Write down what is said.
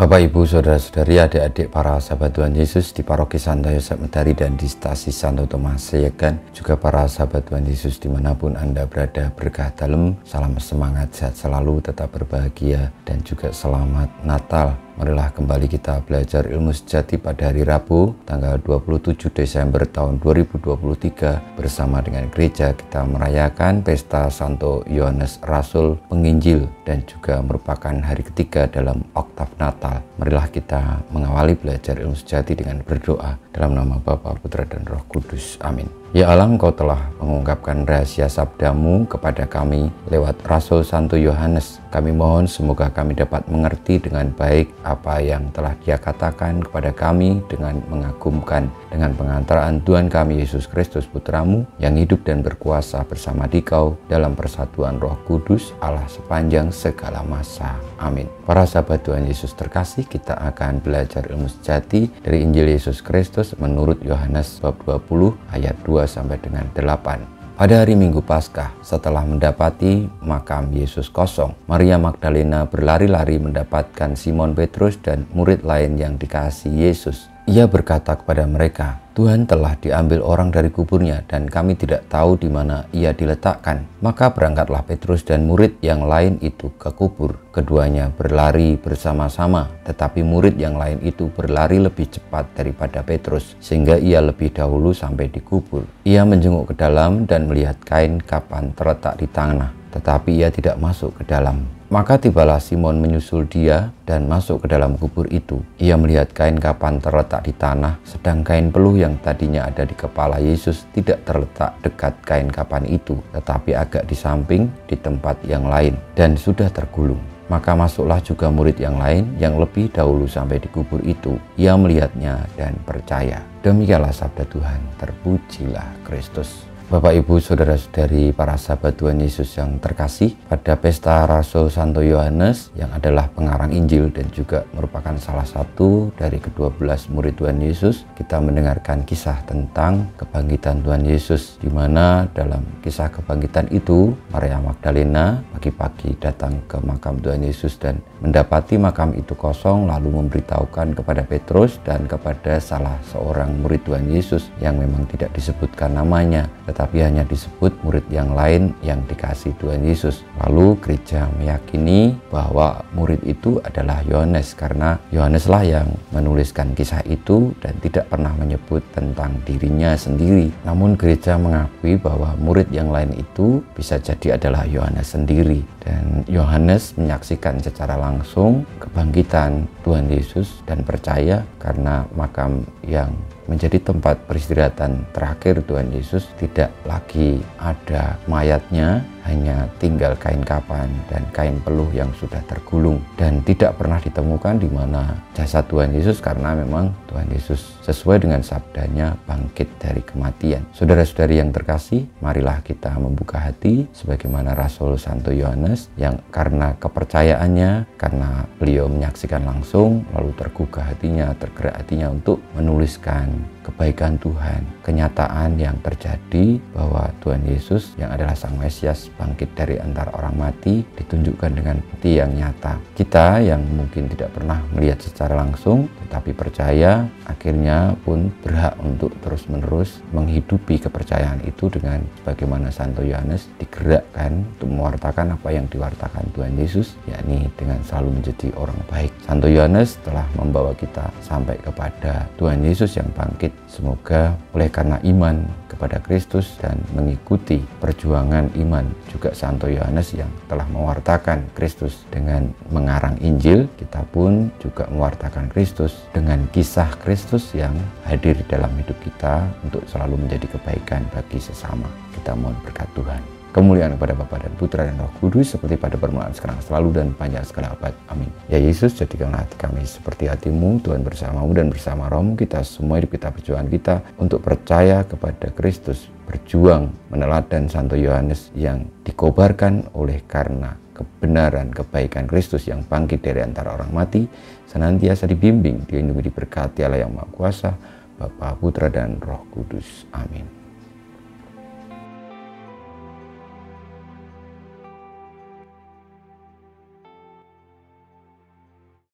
Bapak, Ibu, Saudara-saudari, adik-adik para sahabat Tuhan Yesus di Paroki Santo Yosef Medari dan di Stasi Santo Thomas Seyegan, juga para sahabat Tuhan Yesus dimanapun Anda berada, berkah dalam, salam semangat, sehat selalu, tetap berbahagia, dan juga selamat Natal. Marilah kembali kita belajar ilmu sejati pada hari Rabu, tanggal 27 Desember tahun 2023. Bersama dengan gereja kita merayakan pesta Santo Yohanes Rasul Penginjil dan juga merupakan hari ketiga dalam oktav Natal. Marilah kita mengawali belajar ilmu sejati dengan berdoa dalam nama Bapa, Putra, dan Roh Kudus. Amin. Ya Allah, Engkau telah mengungkapkan rahasia sabdamu kepada kami lewat Rasul Santo Yohanes. Kami mohon semoga kami dapat mengerti dengan baik apa yang telah Dia katakan kepada kami dengan mengagumkan dengan pengantaraan Tuhan kami Yesus Kristus Putramu yang hidup dan berkuasa bersama Dikau dalam persatuan Roh Kudus Allah sepanjang segala masa. Amin. Para sahabat Tuhan Yesus terkasih, kita akan belajar ilmu sejati dari Injil Yesus Kristus menurut Yohanes bab 20 ayat 2 sampai dengan 8. Pada hari Minggu Paskah, setelah mendapati makam Yesus kosong, Maria Magdalena berlari-lari mendapatkan Simon Petrus dan murid lain yang dikasihi Yesus. Ia berkata kepada mereka, "Tuhan telah diambil orang dari kuburnya dan kami tidak tahu di mana ia diletakkan." Maka berangkatlah Petrus dan murid yang lain itu ke kubur. Keduanya berlari bersama-sama, tetapi murid yang lain itu berlari lebih cepat daripada Petrus, sehingga ia lebih dahulu sampai di kubur. Ia menjenguk ke dalam dan melihat kain kapan terletak di tanah, tetapi ia tidak masuk ke dalam. Maka tibalah Simon menyusul dia dan masuk ke dalam kubur itu. Ia melihat kain kapan terletak di tanah, sedang kain peluh yang tadinya ada di kepala Yesus tidak terletak dekat kain kapan itu, tetapi agak di samping di tempat yang lain dan sudah tergulung. Maka masuklah juga murid yang lain yang lebih dahulu sampai di kubur itu. Ia melihatnya dan percaya. Demikianlah sabda Tuhan. Terpujilah Kristus. Bapak, Ibu, Saudara-saudari, para sahabat Tuhan Yesus yang terkasih, pada pesta Rasul Santo Yohanes yang adalah pengarang Injil dan juga merupakan salah satu dari ke-12 murid Tuhan Yesus, kita mendengarkan kisah tentang kebangkitan Tuhan Yesus, di mana dalam kisah kebangkitan itu Maria Magdalena pagi-pagi datang ke makam Tuhan Yesus dan mendapati makam itu kosong, lalu memberitahukan kepada Petrus dan kepada salah seorang murid Tuhan Yesus yang memang tidak disebutkan namanya, tapi hanya disebut murid yang lain yang dikasih Tuhan Yesus. Lalu gereja meyakini bahwa murid itu adalah Yohanes, karena Yohaneslah yang menuliskan kisah itu dan tidak pernah menyebut tentang dirinya sendiri. Namun gereja mengakui bahwa murid yang lain itu bisa jadi adalah Yohanes sendiri. Dan Yohanes menyaksikan secara langsung kebangkitan Tuhan Yesus dan percaya karena makam yang menjadi tempat peristirahatan terakhir Tuhan Yesus tidak lagi ada mayatnya, hanya tinggal kain kapan dan kain peluh yang sudah tergulung, dan tidak pernah ditemukan di mana jasad Tuhan Yesus karena memang Tuhan Yesus sesuai dengan sabdanya bangkit dari kematian. Saudara-saudari yang terkasih, marilah kita membuka hati sebagaimana Rasul Santo Yohanes yang karena kepercayaannya, karena beliau menyaksikan langsung, lalu tergugah hatinya, tergerak hatinya untuk menuliskan kebaikan Tuhan, kenyataan yang terjadi bahwa Tuhan Yesus yang adalah Sang Mesias bangkit dari antara orang mati ditunjukkan dengan bukti yang nyata. Kita yang mungkin tidak pernah melihat secara langsung tetapi percaya, akhirnya pun berhak untuk terus-menerus menghidupi kepercayaan itu dengan sebagaimana Santo Yohanes digerakkan untuk mewartakan apa yang diwartakan Tuhan Yesus, yakni dengan selalu menjadi orang baik. Santo Yohanes telah membawa kita sampai kepada Tuhan Yesus yang bangkit. Semoga oleh karena iman kepada Kristus dan mengikuti perjuangan iman juga Santo Yohanes yang telah mewartakan Kristus dengan mengarang Injil, kita pun juga mewartakan Kristus dengan kisah Kristus yang hadir dalam hidup kita untuk selalu menjadi kebaikan bagi sesama. Kita mohon berkat Tuhan. Kemuliaan kepada Bapa dan Putra dan Roh Kudus seperti pada permulaan, sekarang, selalu, dan panjang segala abad. Amin. Ya Yesus, jadikanlah hati kami seperti hatimu. Tuhan bersamamu dan bersama rohmu, kita semua hidup kita, perjuangan kita untuk percaya kepada Kristus, berjuang meneladan Santo Yohanes yang dikobarkan oleh karena kebenaran kebaikan Kristus yang bangkit dari antara orang mati, senantiasa dibimbing, dilindungi, diberkati Allah yang Maha Kuasa, Bapa, Putra, dan Roh Kudus. Amin.